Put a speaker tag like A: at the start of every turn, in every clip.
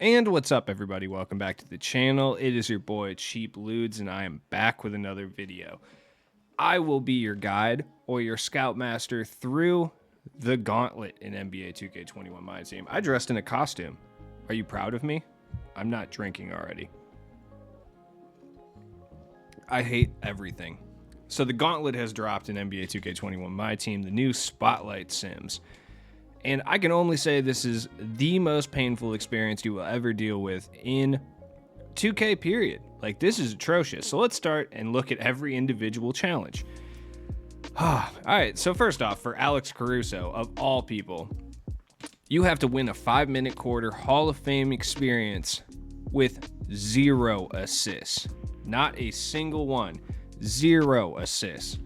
A: And what's up, everybody? Welcome back to the channel. It is your boy Cheap Ludes, and I am back with another video. I will be your guide or your Scout Master through the Gauntlet in NBA 2K21 My Team. I dressed in a costume. Are you proud of me? I'm not drinking already. I hate everything. So the Gauntlet has dropped in NBA 2K21 My Team, the new Spotlight Sims. And I can only say this is the most painful experience you will ever deal with in 2K period. Like, this is atrocious. So let's start and look at every individual challenge. All right, so first off, for Alex Caruso, of all people, you have to win a 5-minute quarter Hall of Fame experience with 0 assists. Not a single one. 0 assists.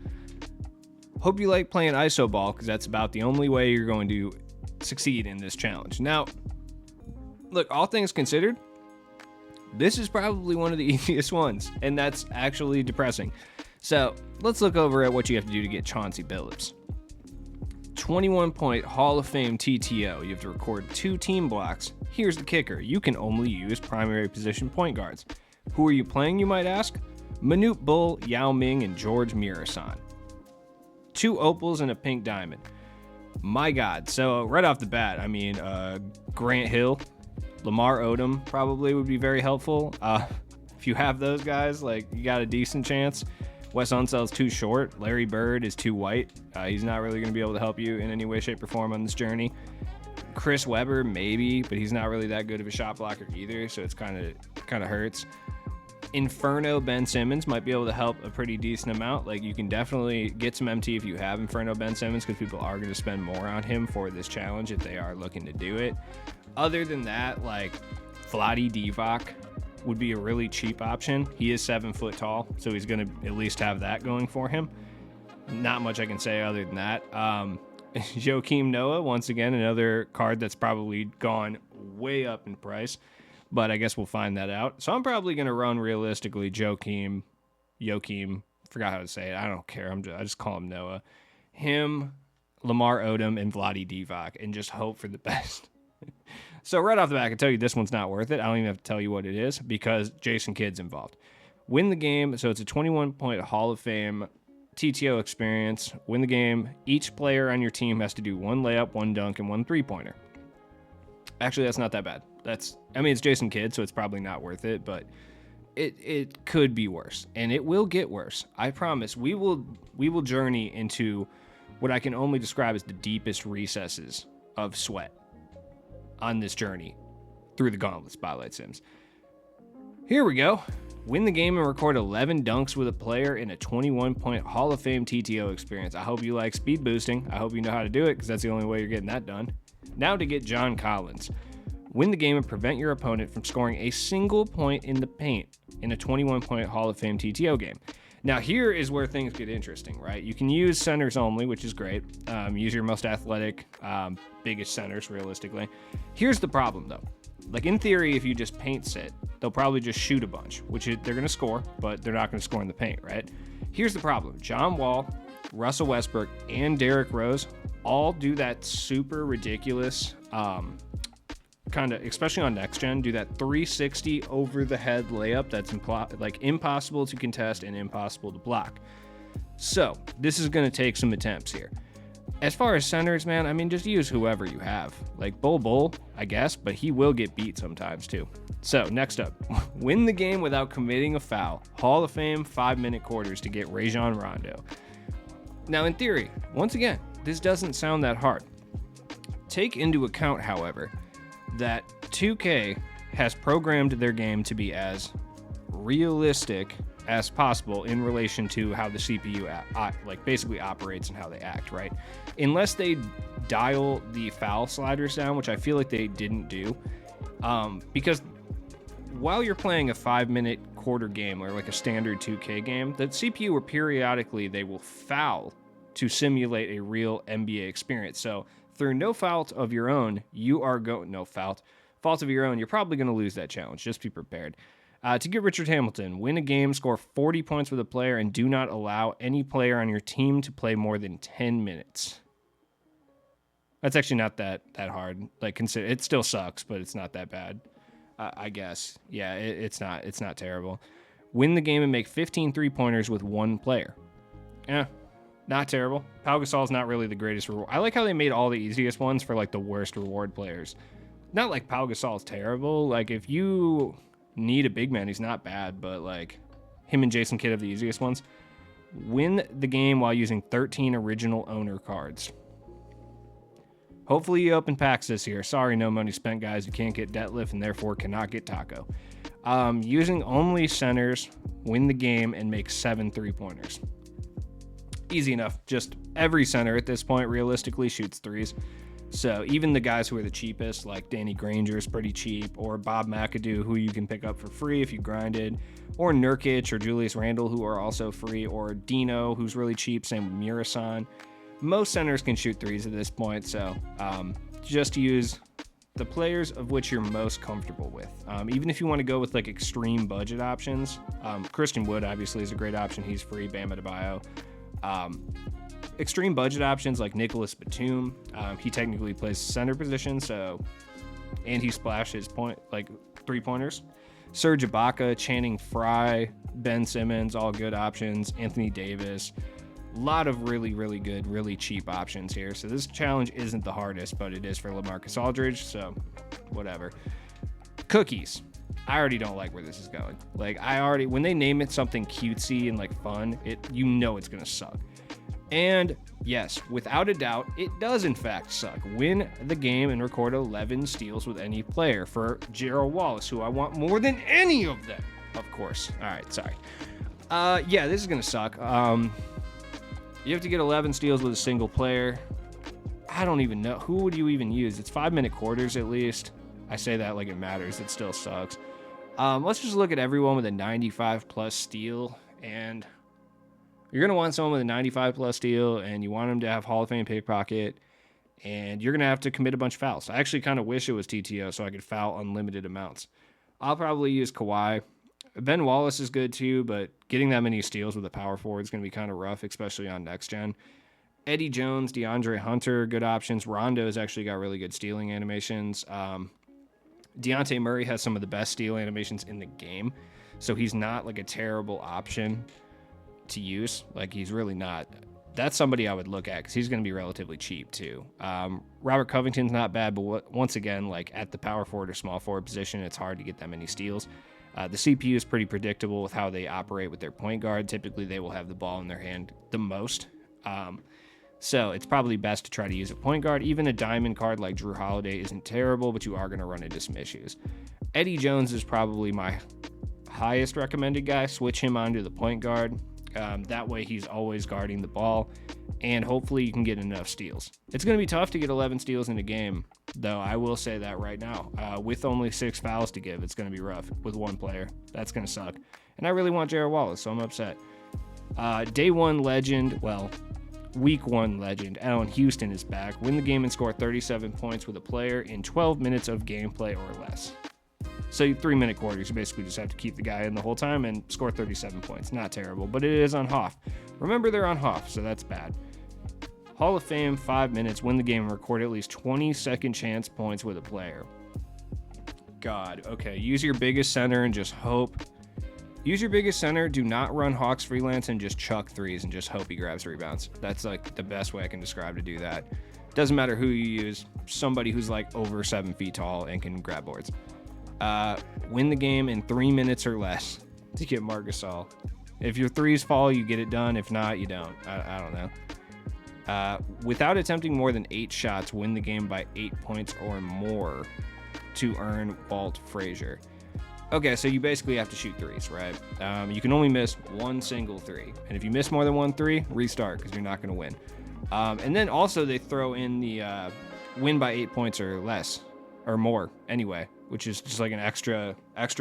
A: Hope you like playing iso ball, because that's about the only way you're going to succeed in this challenge. Now, look, all things considered, this is probably one of the easiest ones, and that's actually depressing. So let's look over at what you have to do to get Chauncey Billups. 21-point Hall of Fame TTO. You have to record 2 team blocks. Here's the kicker. You can only use primary position point guards. Who are you playing, you might ask? Manute Bull, Yao Ming, and George Mirasan. 2 opals and a pink diamond. My God. So right off the bat, I mean, Grant Hill, Lamar Odom probably would be very helpful. If you have those guys, like, you got a decent chance. Wes Unsell's too short. Larry Bird is too white. He's not really going to be able to help you in any way, shape, or form on this journey. Chris Webber, maybe, but he's not really that good of a shot blocker either, so it's kind of hurts. Inferno Ben Simmons might be able to help a pretty decent amount. Like, you can definitely get some MT if you have Inferno Ben Simmons, because people are going to spend more on him for this challenge if they are looking to do it. Other than that, like, Vlade Divac would be a really cheap option. He is 7 foot tall, so he's going to at least have that going for him. Not much I can say other than that. Joakim Noah, once again, another card that's probably gone way up in price, but I guess we'll find that out. So I'm probably going to run realistically Joakim, forgot how to say it. I don't care. I just call him Noah. Him, Lamar Odom, and Vlade Divac, and just hope for the best. So right off the bat, I can tell you this one's not worth it. I don't even have to tell you what it is, because Jason Kidd's involved. Win the game. So it's a 21-point Hall of Fame TTO experience. Win the game. Each player on your team has to do 1 layup, 1 dunk, and 1 3-pointer. Actually, that's not that bad. It's Jason Kidd, so it's probably not worth it, but it could be worse, and it will get worse. I promise. We will journey into what I can only describe as the deepest recesses of sweat on this journey through the Gauntlet Spotlight Sims. Here we go. Win the game and record 11 dunks with a player in a 21-point Hall of Fame TTO experience. I hope you like speed boosting. I hope you know how to do it, because that's the only way you're getting that done. Now to get John Collins. Win the game and prevent your opponent from scoring a single point in the paint in a 21-point Hall of Fame TTO game. Now, here is where things get interesting, right? You can use centers only, which is great. Use your most athletic, biggest centers, realistically. Here's the problem, though. Like, in theory, if you just paint sit, they'll probably just shoot a bunch, which they're going to score, but they're not going to score in the paint, right? Here's the problem. John Wall, Russell Westbrook, and Derrick Rose all do that super ridiculous, kind of, especially on next gen, do that 360 over the head layup that's impossible to contest and impossible to block. So this is going to take some attempts here. As far as centers, man, I mean, just use whoever you have. Like Bull, I guess, but he will get beat sometimes too. So next up, win the game without committing a foul. Hall of Fame 5-minute quarters to get Rajon Rondo. Now, in theory, once again, this doesn't sound that hard. Take into account, however, that 2K has programmed their game to be as realistic as possible in relation to how the CPU basically operates and how they act, right? Unless they dial the foul sliders down, which I feel like they didn't do, because while you're playing a 5-minute quarter game or like a standard 2K game, the CPU will periodically, they will foul to simulate a real NBA experience. So through no fault of your own, you're probably going to lose that challenge. Just be prepared. To get Richard Hamilton, win a game, score 40 points with a player, and do not allow any player on your team to play more than 10 minutes. That's actually not that hard. Like, consider it still sucks, but it's not that bad. I guess. Yeah, it's not terrible. Win the game and make 15 3-pointers with one player. Yeah, not terrible. Pau Gasol's not really the greatest reward. I like how they made all the easiest ones for like the worst reward players. Not like Pau Gasol's terrible. Like if you need a big man, he's not bad, but like him and Jason Kidd have the easiest ones. Win the game while using 13 original owner cards. Hopefully you open packs this year. Sorry, no money spent, guys. You can't get Detlef and therefore cannot get Taco. Using only centers, win the game and make 7 3-pointers. Easy enough. Just every center at this point realistically shoots threes. So even the guys who are the cheapest, like Danny Granger is pretty cheap, or Bob McAdoo, who you can pick up for free if you grinded, or Nurkic or Julius Randle, who are also free, or Dino, who's really cheap, same with Murasan. Most centers can shoot threes at this point, so just use the players of which you're most comfortable with. Even if you want to go with like extreme budget options, Christian Wood obviously is a great option. He's free. Bam Adebayo. Extreme budget options like Nicholas Batum. He technically plays center position, so and he splashes like 3-pointers. Serge Ibaka, Channing Frye, Ben Simmons, all good options. Anthony Davis. A lot of really, really good, really cheap options here. So this challenge isn't the hardest, but it is for LaMarcus Aldridge, so whatever. Cookies. I already don't like where this is going. Like when they name it something cutesy and like fun, you know it's gonna suck. And yes, without a doubt, it does in fact suck. Win the game and record 11 steals with any player for Gerald Wallace, who I want more than any of them. Of course. All right, sorry. Yeah, this is gonna suck. You have to get 11 steals with a single player. I don't even know. Who would you even use? It's 5-minute quarters at least. I say that like it matters. It still sucks. Let's just look at everyone with a 95-plus steal. And you're going to want someone with a 95-plus steal, and you want them to have Hall of Fame pickpocket. And you're going to have to commit a bunch of fouls. I actually kind of wish it was TTO so I could foul unlimited amounts. I'll probably use Kawhi. Ben Wallace is good too, but getting that many steals with a power forward is going to be kind of rough, especially on next gen. Eddie Jones, DeAndre Hunter, good options. Rondo's actually got really good stealing animations. Dejounte Murray has some of the best steal animations in the game, so he's not like a terrible option to use. Like he's really not. That's somebody I would look at because he's going to be relatively cheap too. Robert Covington's not bad, but once again, like at the power forward or small forward position, it's hard to get that many steals. The CPU is pretty predictable with how they operate with their point guard. Typically, they will have the ball in their hand the most. So it's probably best to try to use a point guard. Even a diamond card like Drew Holiday isn't terrible, but you are going to run into some issues. Eddie Jones is probably my highest recommended guy. Switch him onto the point guard. That way he's always guarding the ball, and hopefully you can get enough steals. It's going to be tough to get 11 steals in a game, though. I will say that right now. With only 6 fouls to give, it's going to be rough with one player. That's going to suck. And I really want Jared Wallace, so I'm upset. Day 1 legend, well, Week 1 legend, Allen Houston is back. Win the game and score 37 points with a player in 12 minutes of gameplay or less. So 3-minute quarters, you basically just have to keep the guy in the whole time and score 37 points. Not terrible, but it is on Hoff. Remember, they're on Hoff, so that's bad. Hall of Fame, 5 minutes, win the game and record at least 20 second chance points with a player. God, okay, use your biggest center and just hope. Use your biggest center, do not run Hawks freelance and just chuck threes and just hope he grabs rebounds. That's like the best way I can describe to do that. Doesn't matter who you use, somebody who's like over 7 feet tall and can grab boards. Win the game in 3 minutes or less to get Marc Gasol. If your threes fall, you get it done. If not, you don't. I don't know. Without attempting more than 8 shots, win the game by 8 points or more to earn Walt Frazier. Okay, so you basically have to shoot threes, right? You can only miss one single three. And if you miss more than 1 3, restart because you're not going to win. And then also they throw in the win by 8 points or less or more anyway, which is just like an extra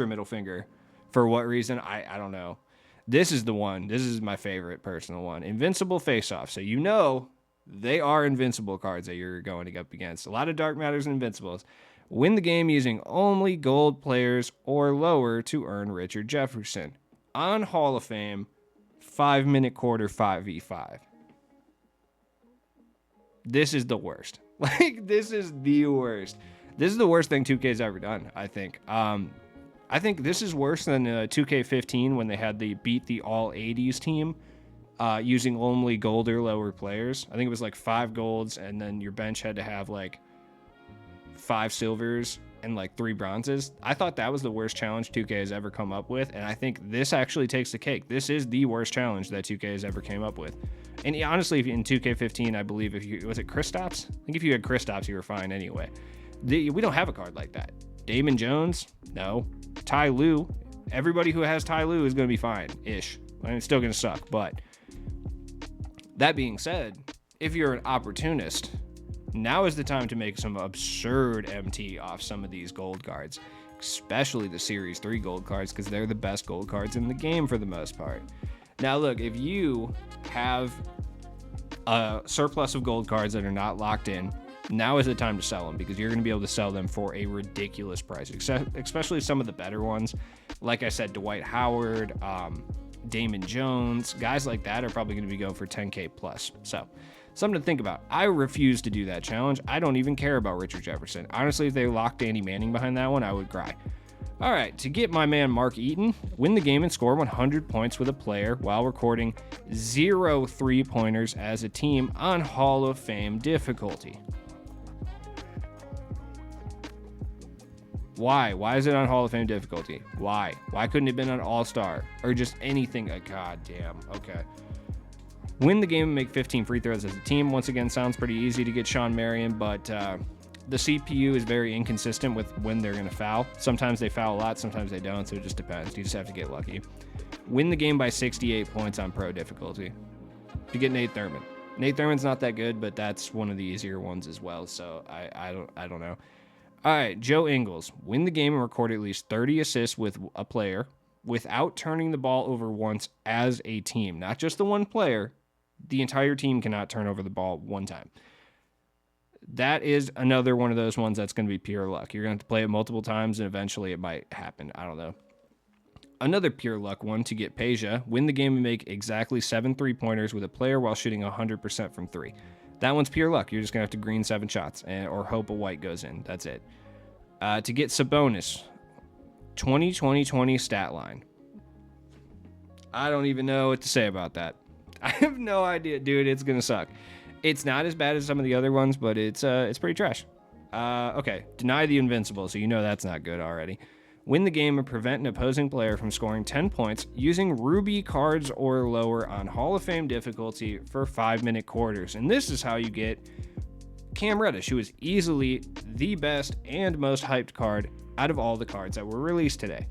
A: middle finger. For what reason? I don't know. This is the one. This is my favorite personal one. Invincible face-off. So you know they are invincible cards that you're going up against. A lot of Dark Matters and Invincibles. Win the game using only gold players or lower to earn Richard Jefferson. On Hall of Fame, 5-minute quarter 5v5. This is the worst. Like, this is the worst. This is the worst thing 2K's ever done, I think. I think this is worse than 2K15 when they had the beat the all 80s team using only gold or lower players. I think it was like 5 golds, and then your bench had to have like 5 silvers and like 3 bronzes. I thought that was the worst challenge 2K has ever come up with, and I think this actually takes the cake. This is the worst challenge that 2K has ever came up with. And honestly, in 2K15, I believe was it Kristaps? I think if you had Kristaps, you were fine anyway. We don't have a card like that. Damon Jones, no. Ty Lue, everybody who has Ty Lue is going to be fine-ish. I mean, it's still going to suck, but that being said, if you're an opportunist, now is the time to make some absurd MT off some of these gold cards, especially the Series 3 gold cards, because they're the best gold cards in the game for the most part. Now, look, if you have a surplus of gold cards that are not locked in, now is the time to sell them, because you're going to be able to sell them for a ridiculous price, especially some of the better ones. Like I said, Dwight Howard, Damon Jones, guys like that are probably going to be going for 10K plus. So something to think about. I refuse to do that challenge. I don't even care about Richard Jefferson. Honestly, if they locked Andy Manning behind that one, I would cry. All right, to get my man Mark Eaton, win the game and score 100 points with a player while recording 0 3-pointers as a team on Hall of Fame difficulty. Why? Why is it on Hall of Fame difficulty? Why? Why couldn't it have been on All-Star or just anything? God damn. Okay. Win the game and make 15 free throws as a team. Once again, sounds pretty easy to get Sean Marion, but the CPU is very inconsistent with when they're going to foul. Sometimes they foul a lot, sometimes they don't, so it just depends. You just have to get lucky. Win the game by 68 points on pro difficulty. To get Nate Thurman. Nate Thurman's not that good, but that's one of the easier ones as well, so I don't know. All right, Joe Ingles. Win the game and record at least 30 assists with a player without turning the ball over once as a team. Not just the one player. The entire team cannot turn over the ball one time. That is another one of those ones that's going to be pure luck. You're going to have to play it multiple times, and eventually it might happen. I don't know. Another pure luck one to get Peja. Win the game and make exactly 7 3-pointers with a player while shooting 100% from 3. That one's pure luck. You're just going to have to green 7 shots or hope a white goes in. That's it. To get Sabonis, 20-20-20 stat line. I don't even know what to say about that. I have no idea, dude. It's going to suck. It's not as bad as some of the other ones, but it's pretty trash. Okay, deny the invincible, so you know that's not good already. Win the game and prevent an opposing player from scoring 10 points using Ruby cards or lower on Hall of Fame difficulty for 5-minute quarters. And this is how you get Cam Reddish, who is easily the best and most hyped card out of all the cards that were released today.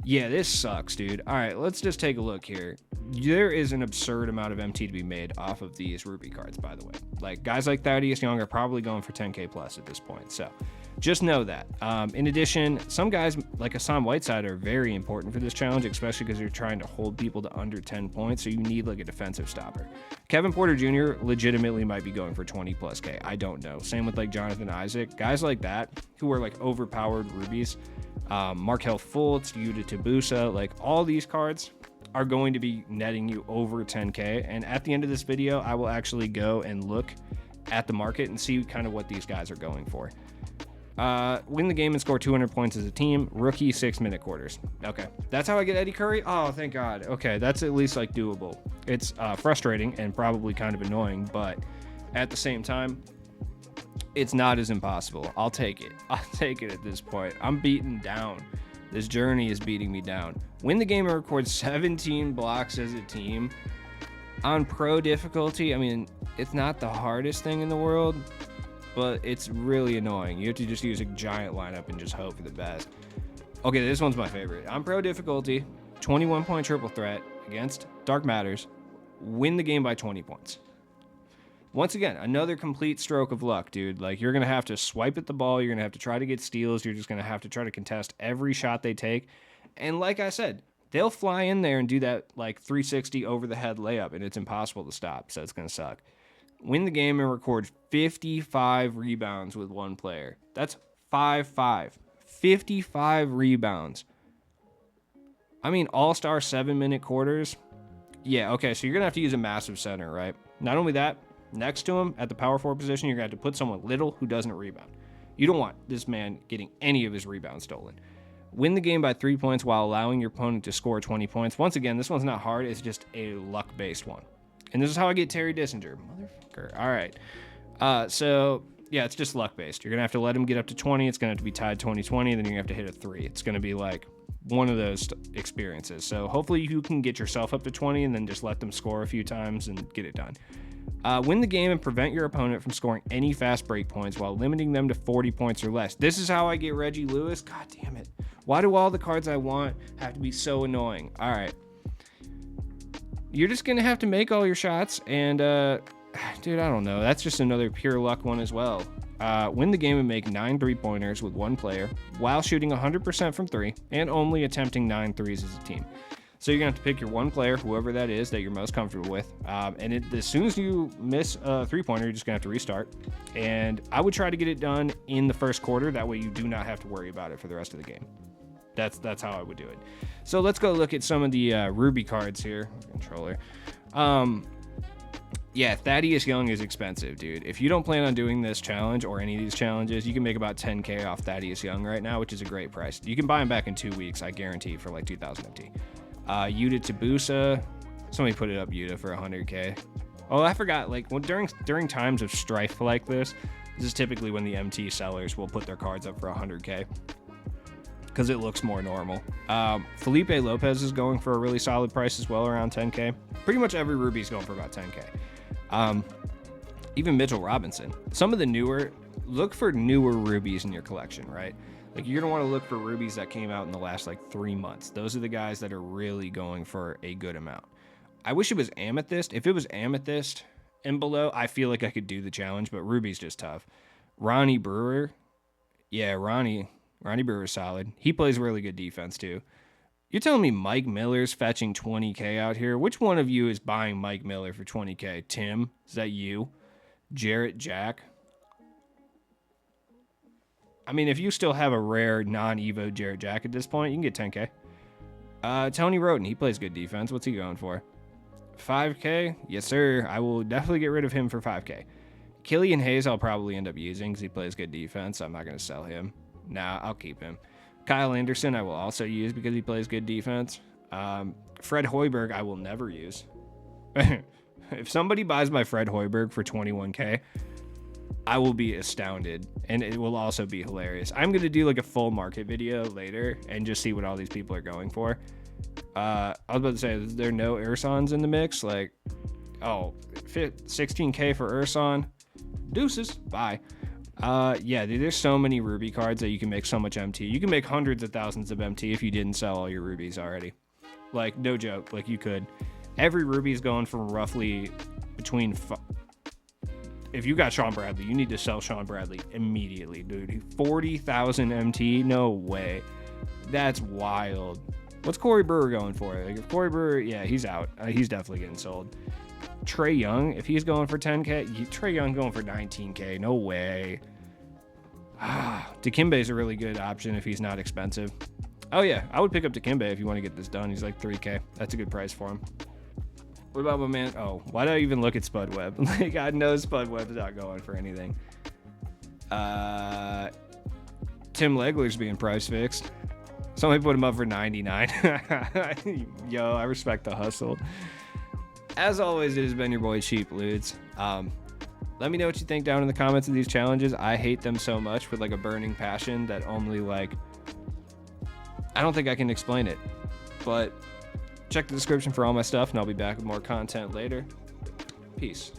A: Yeah, this sucks, dude. All right, let's just take a look here. There is an absurd amount of MT to be made off of these Ruby cards, by the way. Like, guys like Thaddeus Young are probably going for 10K plus at this point, so just know that. In addition, some guys like Hassan Whiteside are very important for this challenge, especially because you're trying to hold people to under 10 points, so you need like a defensive stopper. Kevin Porter Jr. legitimately might be going for 20 plus K. I don't know. Same with like Jonathan Isaac. Guys like that who are like overpowered Rubies. Markelle Fultz, Yuta Tabusa, like all these cards are going to be netting you over 10K. And at the end of this video, I will actually go and look at the market and see kind of what these guys are going for. Win the game and score 200 points as a team. Rookie 6-minute quarters. Okay, that's how I get Eddie Curry. Oh, thank God. Okay, that's at least like doable. It's frustrating and probably kind of annoying, but at the same time, it's not as impossible. I'll take it. I'll take it at this point. I'm beaten down. This journey is beating me down. Win the game and record 17 blocks as a team. On pro difficulty, I mean, it's not the hardest thing in the world, but it's really annoying. You have to just use a giant lineup and just hope for the best. Okay, this one's my favorite. On pro difficulty, 21-point triple threat against Dark Matters. Win the game by 20 points. Once again, another complete stroke of luck, dude. Like, you're going to have to swipe at the ball. You're going to have to try to get steals. You're just going to have to try to contest every shot they take. And like I said, they'll fly in there and do that, like, 360 over-the-head layup, and it's impossible to stop, so it's going to suck. Win the game and record 55 rebounds with one player. That's 5-5. 55 rebounds. I mean, all-star 7-minute quarters. Yeah, okay, so you're going to have to use a massive center, right? Not only that, next to him at the power forward position, you're going to have to put someone little who doesn't rebound. You don't want this man getting any of his rebounds stolen. Win the game by 3 points while allowing your opponent to score 20 points. Once again, this one's not hard. It's just a luck-based one. And this is how I get Terry Dissinger. Motherfucker. All right. So, yeah, it's just luck-based. You're going to have to let him get up to 20. It's going to have to be tied 20-20. Then you're going to have to hit a 3. It's going to be like one of those experiences. So hopefully you can get yourself up to 20 and then just let them score a few times and get it done. Win the game and prevent your opponent from scoring any fast break points while limiting them to 40 points or less. This is how I get Reggie Lewis. God damn it. Why do all the cards I want have to be so annoying? All right. You're just going to have to make all your shots. And, dude, I don't know. That's just another pure luck one as well. Win the game and make 9 3-pointers with one player while shooting 100% from 3 and only attempting 9 threes as a team. So you're going to have to pick your one player, whoever that is, that you're most comfortable with. As soon as you miss a 3-pointer, you're just going to have to restart. And I would try to get it done in the first quarter. That way you do not have to worry about it for the rest of the game. That's how I would do it. So let's go look at some of the Ruby cards here. Controller. Yeah, Thaddeus Young is expensive, dude. If you don't plan on doing this challenge or any of these challenges, you can make about 10K off Thaddeus Young right now, which is a great price. You can buy him back in 2 weeks, I guarantee, for like 2,000 MT. Yuta Tabusa. Somebody put it up Yuta for 100K. Oh, I forgot, like, during times of strife like this is typically when the MT sellers will put their cards up for 100K. Because it looks more normal. Felipe Lopez is going for a really solid price as well, around 10K. Pretty much every Ruby is going for about 10K. Even Mitchell Robinson. Some of the look for newer Rubies in your collection, right? Like, you're going to want to look for Rubies that came out in the last, like, 3 months. Those are the guys that are really going for a good amount. I wish it was Amethyst. If it was Amethyst and below, I feel like I could do the challenge, but Ruby's just tough. Ronnie Brewer. Yeah, Ronnie Brewer's solid. He plays really good defense, too. You're telling me Mike Miller's fetching 20K out here? Which one of you is buying Mike Miller for 20K? Tim? Is that you? Jarrett Jack? I mean, if you still have a rare non-Evo Jarrett Jack at this point, you can get 10K. Tony Roden, he plays good defense. What's he going for? 5K? Yes, sir. I will definitely get rid of him for 5K. Killian Hayes I'll probably end up using because he plays good defense. I'm not going to sell him. Nah, I'll keep him. Kyle Anderson I will also use because he plays good defense. Fred Hoiberg I will never use. If somebody buys my Fred Hoiberg for 21K, I will be astounded, and it will also be hilarious. I'm going to do like a full market video later and just see what all these people are going for. I was about to say, there are no Ursons in the mix. Like, oh, 16K for Urson. Deuces. Bye. Yeah, dude, there's so many Ruby cards that you can make so much MT. You can make hundreds of thousands of MT if you didn't sell all your Rubies already. Like, no joke. Like, you could. Every Ruby is going from roughly between... If you got Sean Bradley, you need to sell Sean Bradley immediately, dude. 40,000 MT? No way. That's wild. What's Corey Brewer going for? Like, if Corey Brewer, yeah, he's out. He's definitely getting sold. Trey Young, if he's going for 10K, Trey Young going for 19K. No way. Dikembe is a really good option if he's not expensive. Oh, yeah, I would pick up Dikembe if you want to get this done. He's like 3K. That's a good price for him. What about my man? Oh, why did I even look at Spud Webb? Like, I know Spud Webb's not going for anything. Tim Legler's being price fixed. Somebody put him up for 99. Yo, I respect the hustle. As always, it has been your boy Cheap Ludes. Let me know what you think down in the comments of these challenges. I hate them so much with like a burning passion that only like... I don't think I can explain it. But check the description for all my stuff, and I'll be back with more content later. Peace.